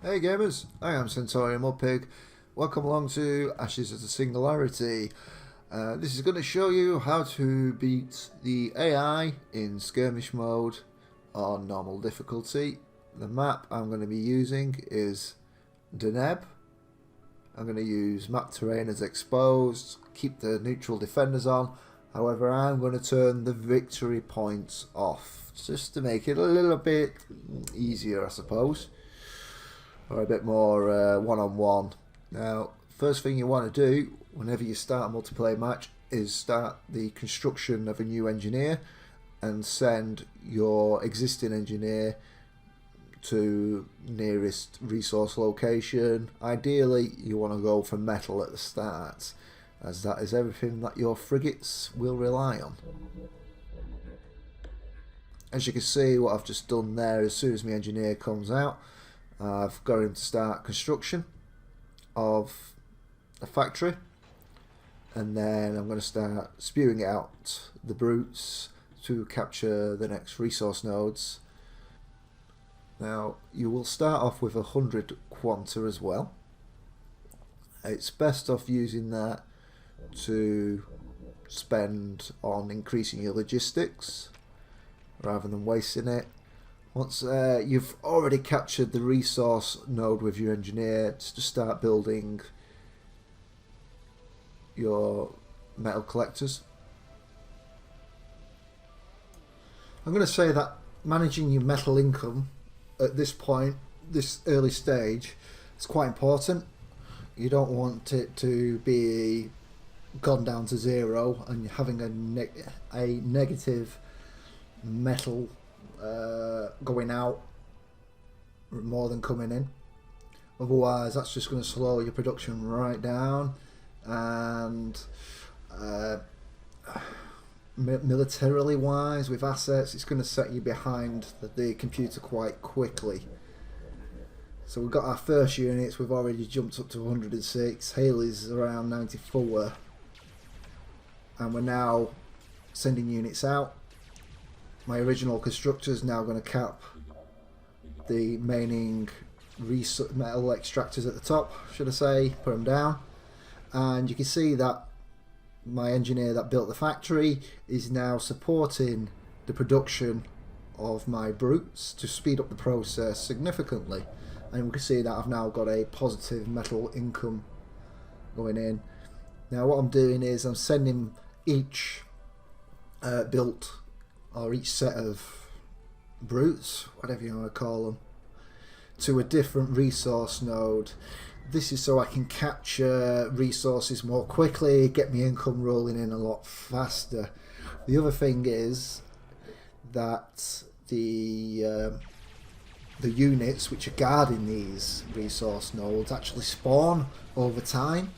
Hey gamers, I am centaurianmudpig. Welcome along to Ashes of the Singularity. This is going to show you how to beat the AI in skirmish mode on normal difficulty. The map I'm going to be using is Deneb. I'm going to use map terrain as exposed, keep the neutral defenders on. However, I'm going to turn the victory points off, just to make it a little bit easier, I suppose. Or a bit more one-on-one. Now, first thing you want to do whenever you start a multiplayer match is start the construction of a new engineer and send your existing engineer to nearest resource location. Ideally, you want to go for metal at the start, as that is everything that your frigates will rely on. As you can see, what I've just done there, as soon as my engineer comes out, I've got him to start construction of a factory, and then I'm going to start spewing out the brutes to capture the next resource nodes. Now, you will start off with 100 quanta as well. It's best off using that to spend on increasing your logistics rather than wasting it. Once you've already captured the resource node with your engineer, to start building your metal collectors. I'm going to say that managing your metal income at this point, this early stage, is quite important. You don't want it to be gone down to zero and having a negative metal going out more than coming in. Otherwise, that's just going to slow your production right down, and militarily wise, with assets, it's going to set you behind the computer quite quickly. So we've got our first units, we've already jumped up to 106, Haley's around 94, and we're now sending units out. My original constructor is now going to cap the remaining metal extractors at the top, should I say, put them down. And you can see that my engineer that built the factory is now supporting the production of my brutes to speed up the process significantly. And we can see that I've now got a positive metal income going in. Now what I'm doing is I'm sending each built, or each set of brutes, whatever you want to call them, to a different resource node. This is so I can capture resources more quickly, get my income rolling in a lot faster. The other thing is that the units which are guarding these resource nodes actually spawn over time,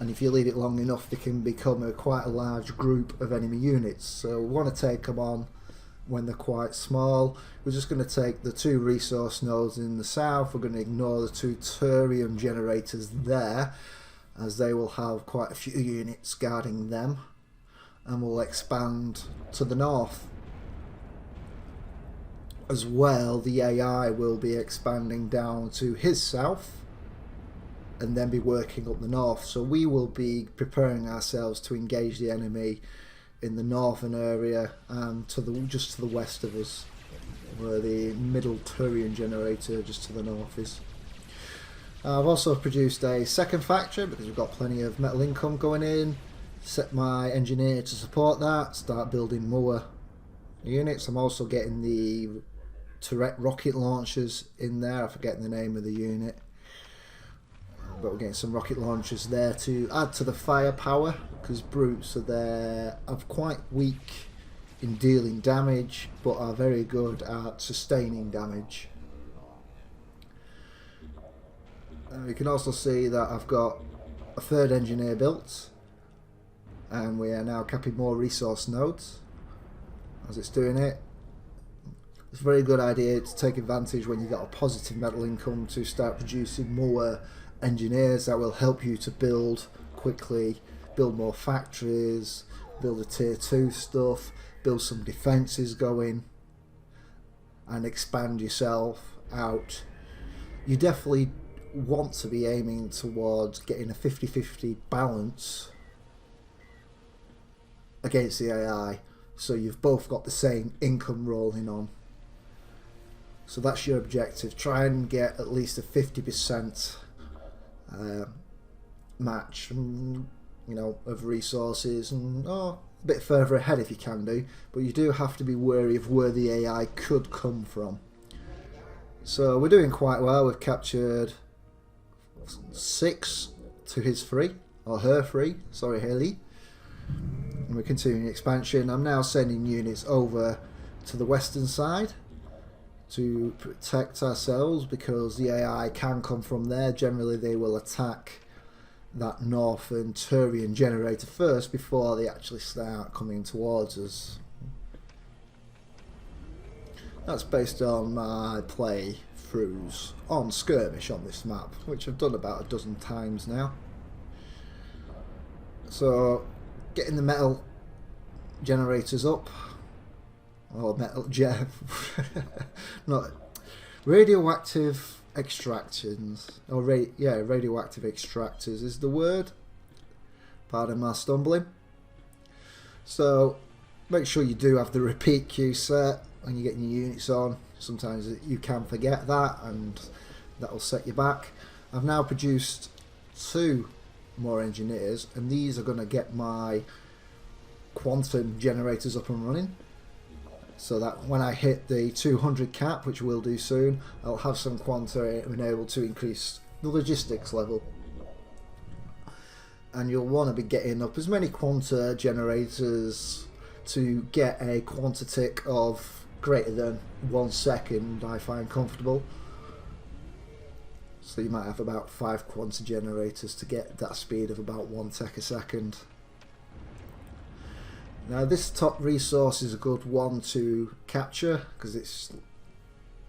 and if you leave it long enough they can become quite a large group of enemy units. So we want to take them on when they're quite small. We're just going to take the two resource nodes in the south. We're going to ignore the two thorium generators there, as they will have quite a few units guarding them, and we'll expand to the north. As well, the AI will be expanding down to his south and then be working up the north. So we will be preparing ourselves to engage the enemy in the northern area and just to the west of us, where the middle thorium generator just to the north is. I've also produced a second factory because we've got plenty of metal income going in. Set my engineer to support that, start building more units. I'm also getting the turret rocket launchers in there. I forget the name of the unit, but we're getting some rocket launchers there to add to the firepower, because brutes are quite weak in dealing damage but are very good at sustaining damage. You can also see that I've got a third engineer built, and we are now capping more resource nodes as it's doing it. It's a very good idea to take advantage when you've got a positive metal income to start producing more engineers that will help you to build quickly, build more factories, build a tier 2 stuff, build some defences going, and expand yourself out you definitely want to be aiming towards getting a 50-50 balance against the AI, so you've both got the same income rolling on. So that's your objective. Try and get at least a 50% match, of resources, and a bit further ahead if you can do. But you do have to be wary of where the AI could come from. So we're doing quite well. We've captured 6 to his 3, or her 3. Sorry, Haley. And we're continuing expansion. I'm now sending units over to the western side to protect ourselves, because the AI can come from there. Generally they will attack that northern Turian generator first before they actually start coming towards us. That's based on my playthroughs on skirmish on this map, which I've done about a dozen times now. So getting the metal generators up, or metal not radioactive extractions, or radioactive extractors is the word. Pardon my stumbling. So make sure you do have the repeat queue set when you're getting your units on. Sometimes you can forget that, and that will set you back. I've now produced 2 more engineers, and these are going to get my quantum generators up and running, so that when I hit the 200 cap, which we'll do soon, I'll have some quanta and able to increase the logistics level. And you'll want to be getting up as many quanta generators to get a quanta tick of greater than 1 second, I find comfortable. So you might have about 5 quanta generators to get that speed of about 1 tick a second. Now this top resource is a good one to capture, because it's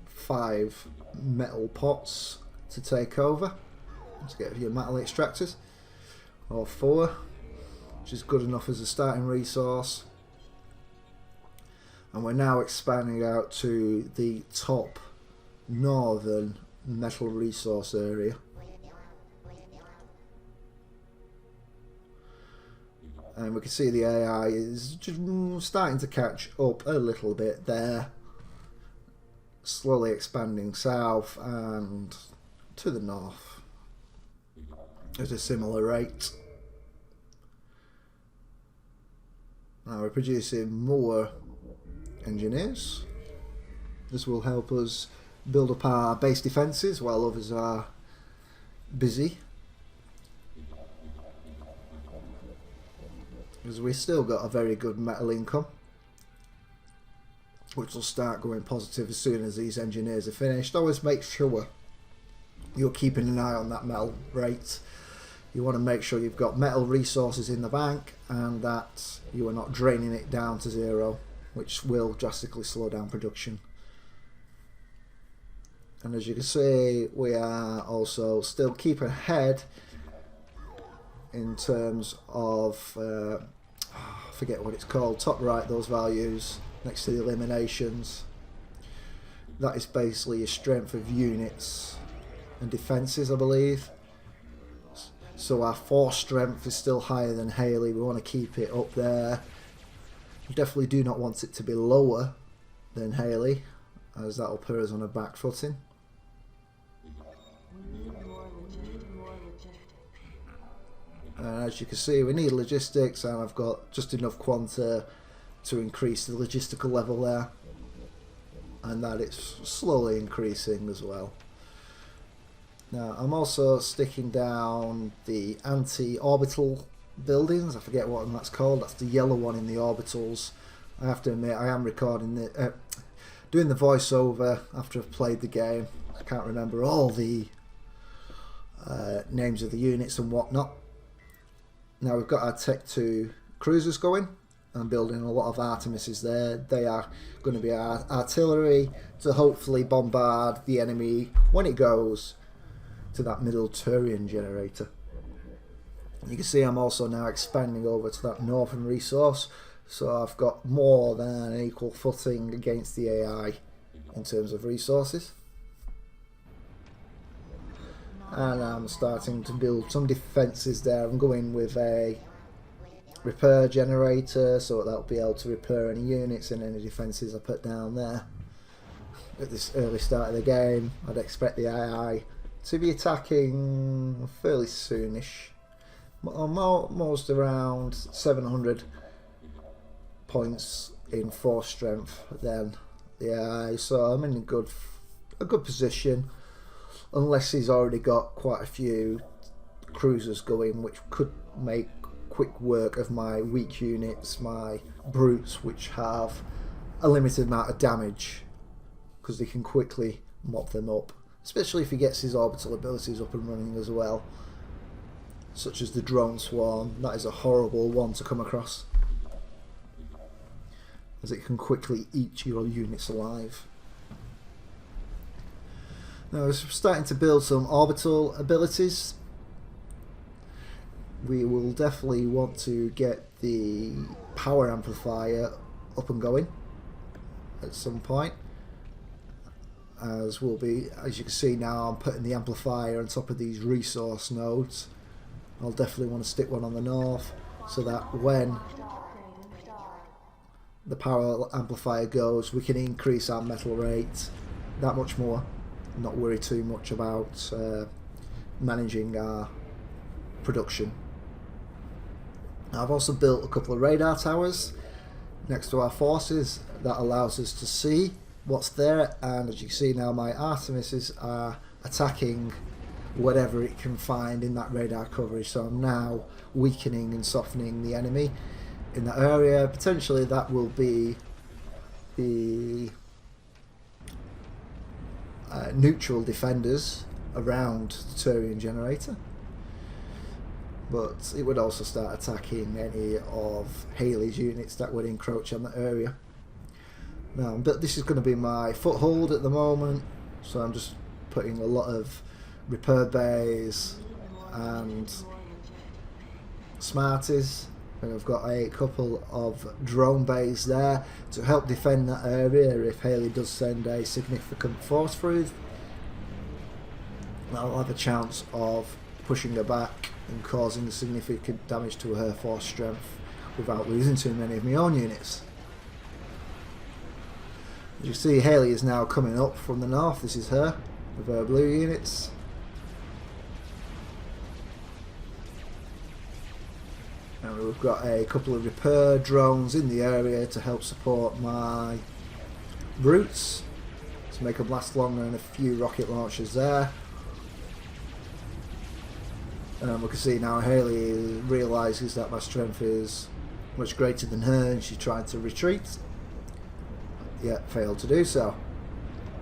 5 metal pots to take over. Let's get your metal extractors, or 4, which is good enough as a starting resource. And we're now expanding out to the top northern metal resource area. And we can see the AI is just starting to catch up a little bit there, slowly expanding south and to the north at a similar rate. Now we're producing more engineers. This will help us build up our base defences while others are busy, because we've still got a very good metal income, which will start going positive as soon as these engineers are finished. Always make sure you're keeping an eye on that metal rate. You want to make sure you've got metal resources in the bank and that you are not draining it down to 0, which will drastically slow down production. And as you can see, we are also still keeping ahead in terms of I forget what it's called, top right, those values next to the eliminations. That is basically your strength of units and defences, I believe. So our force strength is still higher than Haley. We want to keep it up there. We definitely do not want it to be lower than Haley, as that will put us on a back footing. And as you can see, we need logistics, and I've got just enough quanta to increase the logistical level there, and that it's slowly increasing as well. Now I'm also sticking down the anti-orbital buildings. I forget what that's called. That's the yellow one in the orbitals. I have to admit, I am recording the doing the voiceover after I've played the game. I can't remember all the names of the units and whatnot. Now we've got our Tech 2 cruisers going. I'm building a lot of Artemises there. They are going to be our artillery to hopefully bombard the enemy when it goes to that middle Turian generator. You can see I'm also now expanding over to that northern resource, so I've got more than an equal footing against the AI in terms of resources. and I'm starting to build some defences there. I'm going with a repair generator, so that'll be able to repair any units and any defences I put down there. At this early start of the game, I'd expect the AI to be attacking fairly soonish. Most around 700 points in force strength then the AI, so I'm in a good position, unless he's already got quite a few cruisers going, which could make quick work of my weak units, my brutes, which have a limited amount of damage, because they can quickly mop them up, especially if he gets his orbital abilities up and running as well, such as the drone swarm. That is a horrible one to come across, as it can quickly eat your units alive. Now we're starting to build some orbital abilities. We will definitely want to get the power amplifier up and going at some point, as you can see now, I'm putting the amplifier on top of these resource nodes. I'll definitely want to stick one on the north, so that when the power amplifier goes, we can increase our metal rate that much more, not worry too much about managing our production. I've also built a couple of radar towers next to our forces that allows us to see what's there, and as you can see now, my Artemises are attacking whatever it can find in that radar coverage, so I'm now weakening and softening the enemy in that area. Potentially that will be the neutral defenders around the Turian generator, but it would also start attacking any of Haley's units that would encroach on that area. Now, but this is going to be my foothold at the moment, so I'm just putting a lot of repair bays and smarties, and I've got a couple of drone bays there to help defend that area if Haley does send a significant force through. I'll have a chance of pushing her back and causing significant damage to her force strength without losing too many of my own units. As you see, Haley is now coming up from the north. This is her with her blue units. And we've got a couple of repair drones in the area to help support my brutes to make them last longer, and a few rocket launchers there. And we can see now Haley realises that my strength is much greater than her, and she tried to retreat, yet failed to do so.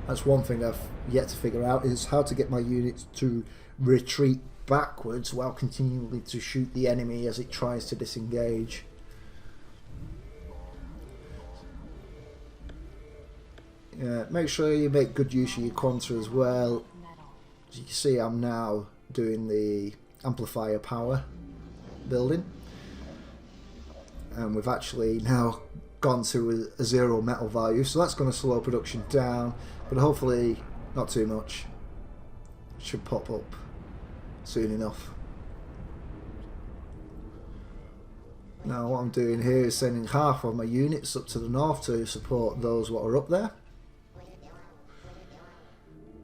That's one thing I've yet to figure out, is how to get my units to retreat backwards while continuing to shoot the enemy as it tries to disengage. Make sure you make good use of your quanta as well. As you can see, I'm now doing the amplifier power building, and we've actually now gone to a 0 metal value, so that's going to slow production down, but hopefully not too much. It should pop up soon enough. Now what I'm doing here is sending half of my units up to the north to support those what are up there.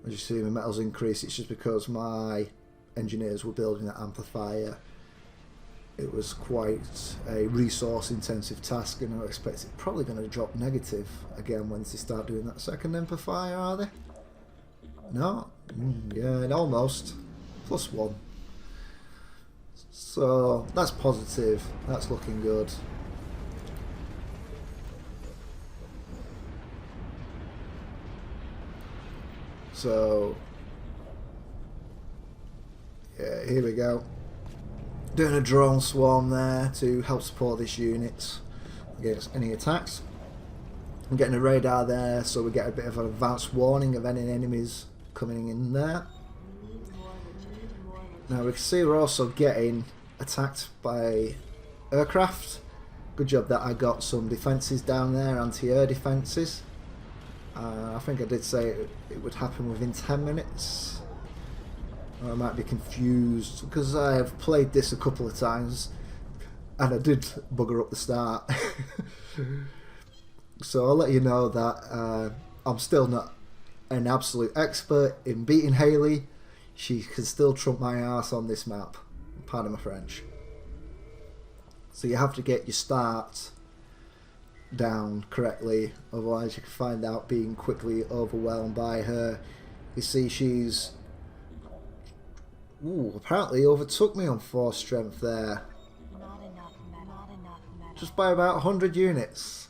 As you see, my metals increase. It's just because my engineers were building that amplifier. It was quite a resource intensive task, and I expect it's probably going to drop negative again once they start doing that second amplifier, are they? No? Yeah, almost. +1. So that's positive, that's looking good. So yeah, here we go. Doing a drone swarm there to help support this unit against any attacks. I'm getting a radar there so we get a bit of an advanced warning of any enemies coming in there. Now we can see we're also getting attacked by aircraft. Good job that I got some defences down there, anti-air defences. I think I did say it would happen within 10 minutes. Or I might be confused because I have played this a couple of times and I did bugger up the start. So I'll let you know that I'm still not an absolute expert in beating Hayley. She can still trump my ass on this map. Pardon my French. So you have to get your start down correctly, otherwise you can find out being quickly overwhelmed by her. You see she's apparently overtook me on 4 strength there. Just by about 100 units.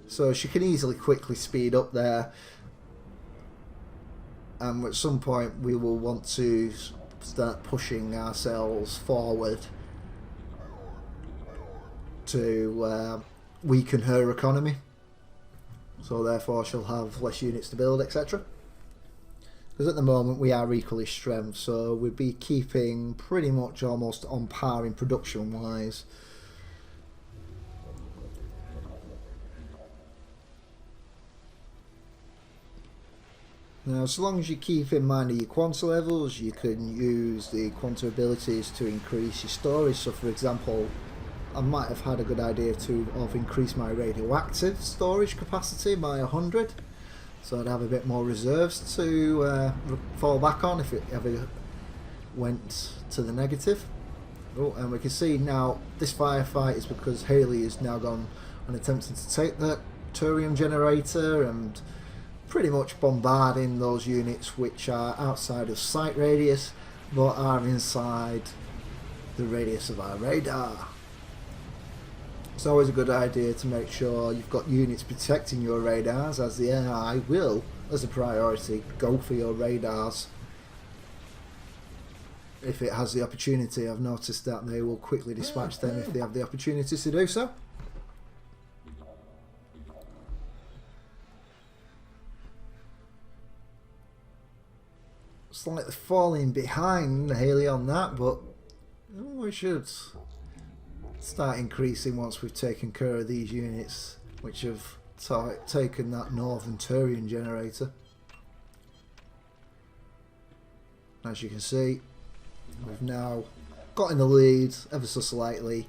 So she can easily quickly speed up there. And at some point we will want to start pushing ourselves forward to weaken her economy. So therefore she'll have less units to build, etc. Because at the moment we are equally strength, so we'd be keeping pretty much almost on par in production wise. Now, as long as you keep in mind your quanta levels, you can use the quanta abilities to increase your storage. So for example, I might have had a good idea of increase my radioactive storage capacity by 100. So I'd have a bit more reserves to fall back on if it ever went to the negative. Oh, and we can see now this firefight is because Hayley has now gone on attempting to take the thorium generator and pretty much bombarding those units which are outside of sight radius but are inside the radius of our radar. It's always a good idea to make sure you've got units protecting your radars, as the AI will, as a priority, go for your radars if it has the opportunity. I've noticed that they will quickly dispatch them if they have the opportunity to do so. Slightly falling behind Hayley on that, but we should start increasing once we've taken care of these units which have taken that northern thorium generator. As you can see, we've now got in the lead ever so slightly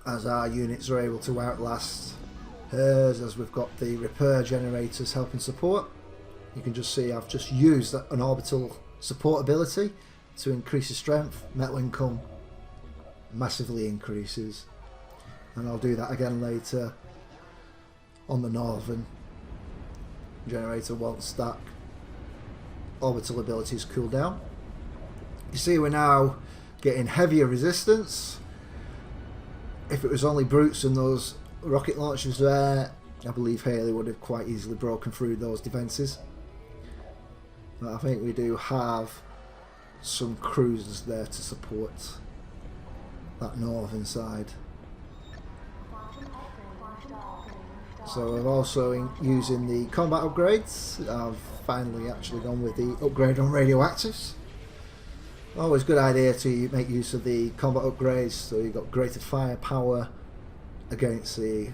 as our units are able to outlast hers, as we've got the repair generators helping support. You can just see I've just used an orbital support ability to increase the strength. Metal income massively increases, and I'll do that again later on the northern generator once that orbital abilities cool down. You see we're now getting heavier resistance. If it was only brutes and those rocket launchers there, I believe Hayley would have quite easily broken through those defences. But I think we do have some cruisers there to support that northern side. So I'm also using the combat upgrades. I've finally actually gone with the upgrade on radioactives. Always good idea to make use of the combat upgrades, so you've got greater firepower against the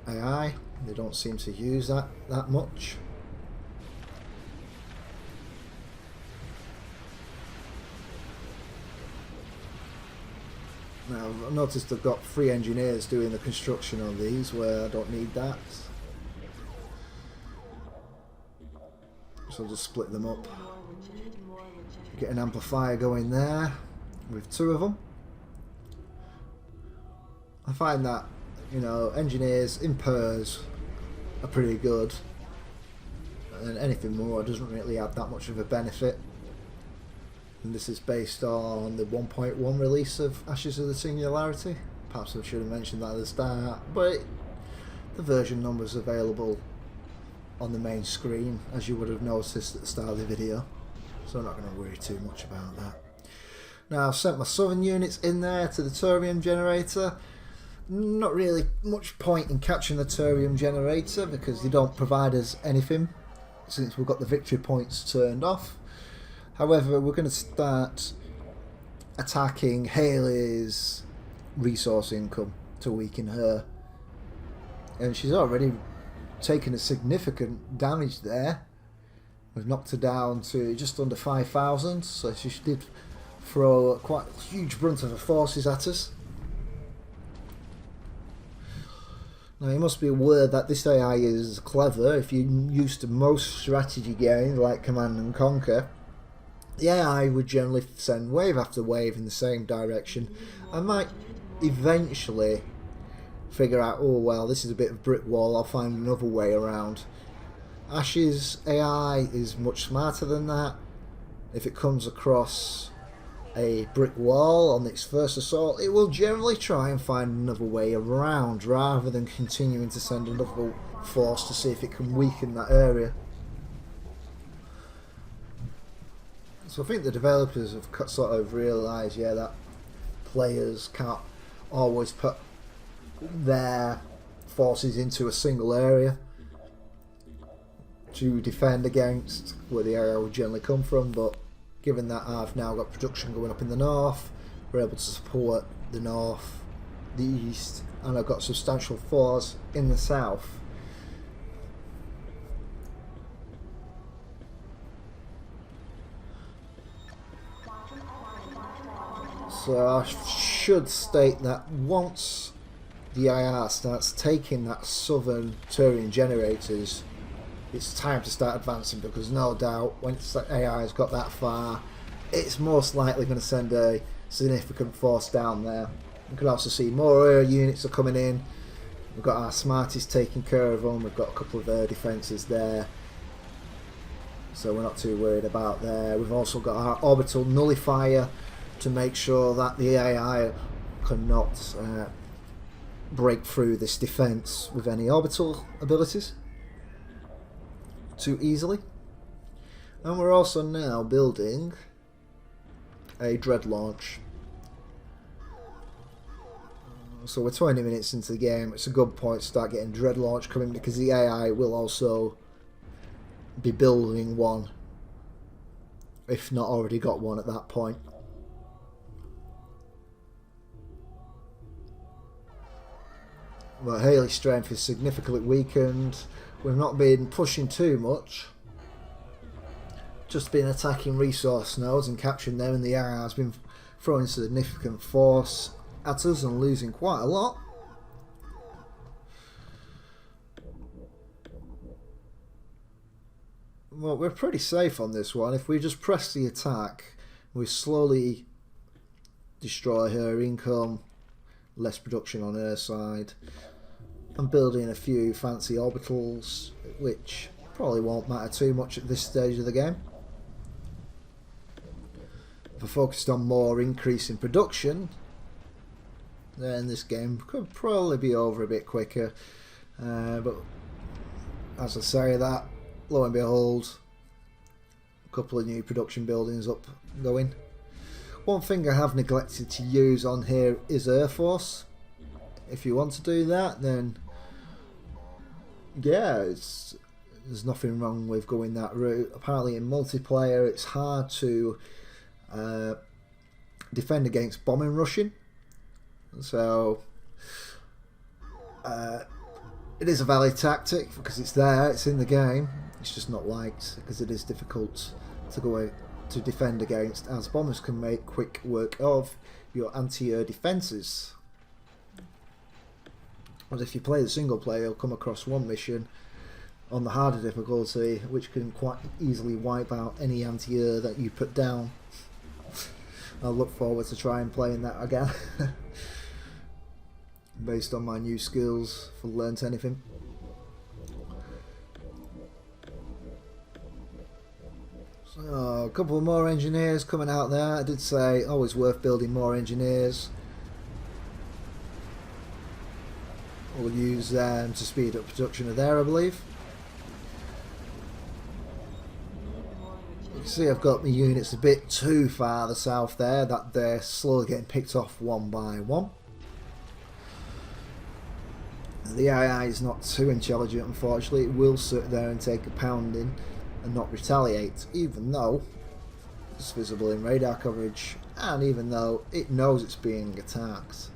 AI. They don't seem to use that much. Now I've noticed I've got 3 engineers doing the construction on these where I don't need that. So I'll just split them up. Get an amplifier going there with 2 of them. I find that, you know, engineers in pairs are pretty good, and anything more doesn't really add that much of a benefit. And this is based on the 1.1 release of Ashes of the Singularity. Perhaps I should have mentioned that at the start, but the version number is available on the main screen, as you would have noticed at the start of the video, so I'm not going to worry too much about that. Now I've sent my southern units in there to the thorium generator. Not really much point in catching the thorium generator because they don't provide us anything since we've got the victory points turned off. However, we're going to start attacking Hayley's resource income to weaken her, and she's already taken a significant damage there. We've knocked her down to just under 5,000, so she did throw quite a huge brunt of her forces at us. Now you must be aware that this AI is clever. If you're used to most strategy games like Command and Conquer, the AI would generally send wave after wave in the same direction and might eventually figure out, oh well, this is a bit of brick wall, I'll find another way around. Ash's AI is much smarter than that. If it comes across a brick wall on its first assault, it will generally try and find another way around rather than continuing to send another force to see if it can weaken that area. So I think the developers have sort of realised, yeah, that players can't always put their forces into a single area to defend against where the area would generally come from, but given that I've now got production going up in the north, we're able to support the north, the east, and I've got substantial force in the south. So I should state that once the IR starts taking that southern Turian generators, it's time to start advancing, because no doubt once the AI has got that far, it's most likely going to send a significant force down there. You can also see more air units are coming in. We've got our smarties taking care of them. We've got a couple of air defences there, so we're not too worried about there. We've also got our orbital nullifier to make sure that the AI cannot break through this defence with any orbital abilities too easily. And we're also now building a dread launch. So we're 20 minutes into the game. It's a good point to start getting dread launch coming, because the AI will also be building one, if not already got one at that point. But Haley's strength is significantly weakened. We've not been pushing too much, just been attacking resource nodes and capturing them, and the AI has been throwing significant force at us and losing quite a lot. Well, we're pretty safe on this one. If we just press the attack, we slowly destroy her income, less production on her side. I'm building a few fancy orbitals, which probably won't matter too much at this stage of the game. If I focused on more increase in production, then this game could probably be over a bit quicker. But as I say that, lo and behold, a couple of new production buildings up going. One thing I have neglected to use on here is Air Force. If you want to do that, then yeah, there's nothing wrong with going that route. Apparently in multiplayer it's hard to defend against bombing rushing, so it is a valid tactic because it's there, it's in the game. It's just not liked because it is difficult to go to defend against, as bombers can make quick work of your anti-air defences. But if you play the single player, you'll come across one mission on the harder difficulty which can quite easily wipe out any anti-air that you put down. I'll look forward to trying playing that again based on my new skills for Learnt Anything. So a couple more engineers coming out there. I did say always worth building more engineers. We'll use them to speed up production of there, I believe. You can see I've got my units a bit too far the south there, that they're slowly getting picked off one by one. The AI is not too intelligent, unfortunately. It will sit there and take a pounding and not retaliate, even though it's visible in radar coverage and even though it knows it's being attacked.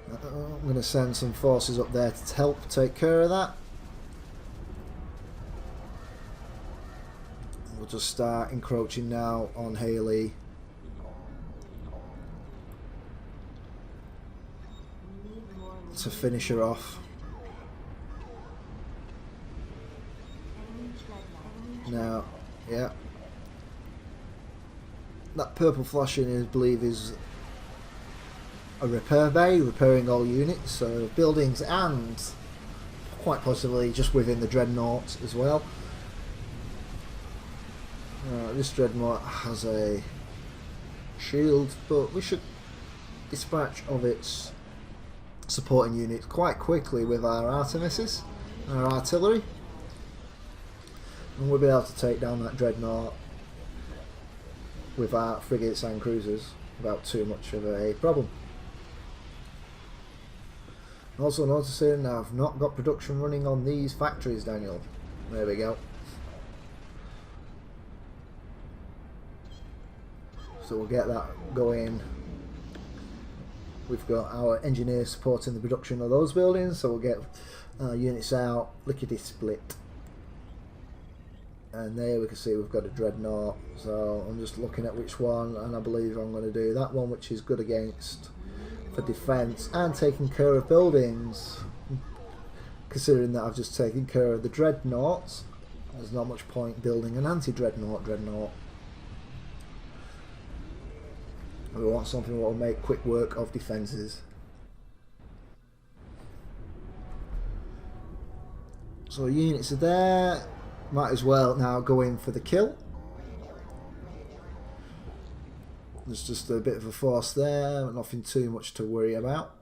I'm going to send some forces up there to help take care of that. We'll just start encroaching now on Haley. To finish her off. Now, yeah. That purple flashing, I believe, is a repair bay, repairing all units, so buildings and quite possibly just within the dreadnought as well. This dreadnought has a shield, but we should dispatch of its supporting units quite quickly with our artemises, our artillery, and we'll be able to take down that dreadnought with our frigates and cruisers without too much of a problem. Also noticing I've not got production running on these factories, Daniel. There we go. So we'll get that going. We've got our engineers supporting the production of those buildings, so we'll get units out, lickety split. And there we can see we've got a dreadnought, so I'm just looking at which one, and I believe I'm going to do that one, which is good against for defence and taking care of buildings. Considering that I've just taken care of the dreadnoughts, there's not much point building an anti-dreadnought dreadnought. We want something that will make quick work of defences. So units are there. Might as well now go in for the kill. There's just a bit of a force there, nothing too much to worry about.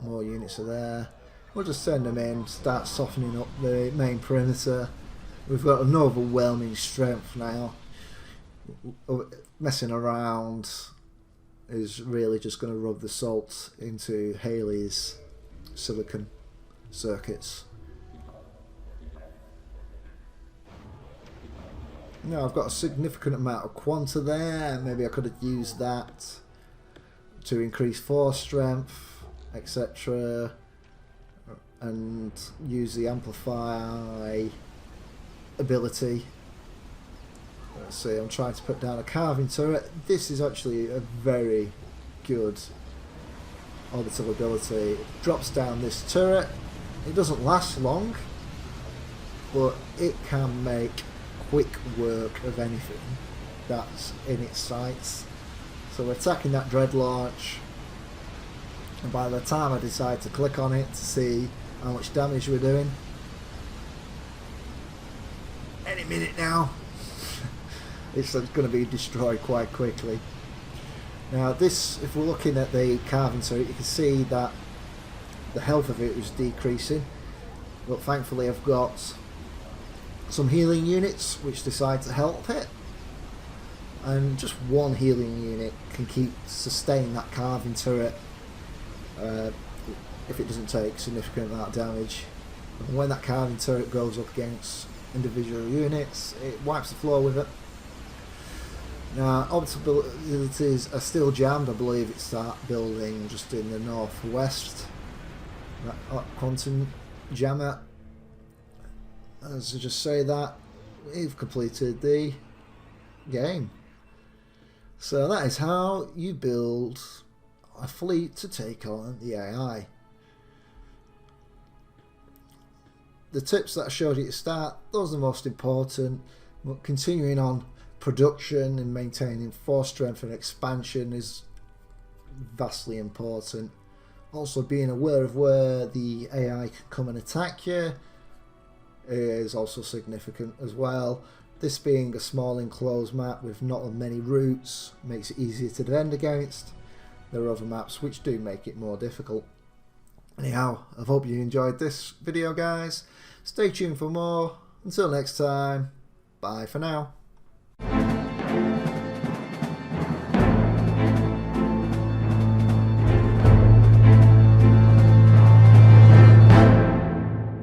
More units are there. We'll just send them in, start softening up the main perimeter. We've got an overwhelming strength now. Messing around is really just going to rub the salt into Haley's silicon circuits. Now I've got a significant amount of quanta there. Maybe I could have used that to increase force strength, etc., and use the amplify ability. Let's see, I'm trying to put down a carving turret. This is actually a very good orbital ability. It drops down this turret. It doesn't last long, but it can make quick work of anything that's in its sights. So we're attacking that dread launch, and by the time I decide to click on it to see how much damage we're doing, any minute now, it's going to be destroyed quite quickly. Now this, if we're looking at the carving turret, you can see that the health of it is decreasing, but thankfully I've got some healing units which decide to help it, and just one healing unit can sustain that carving turret if it doesn't take significant amount of damage. And when that carving turret goes up against individual units, it wipes the floor with it. Now orbital abilities are still jammed. I believe it's that building just in the northwest, that quantum jammer. As I just say that, we've completed the game. So that is how you build a fleet to take on the AI. The tips that I showed you at the start, those are the most important. But continuing on production and maintaining force strength and expansion is vastly important. Also being aware of where the AI can come and attack you is also significant as well. This being a small enclosed map with not many routes makes it easier to defend against. There are other maps which do make it more difficult. Anyhow, I hope you enjoyed this video, guys. Stay tuned for more. Until next time, bye for now.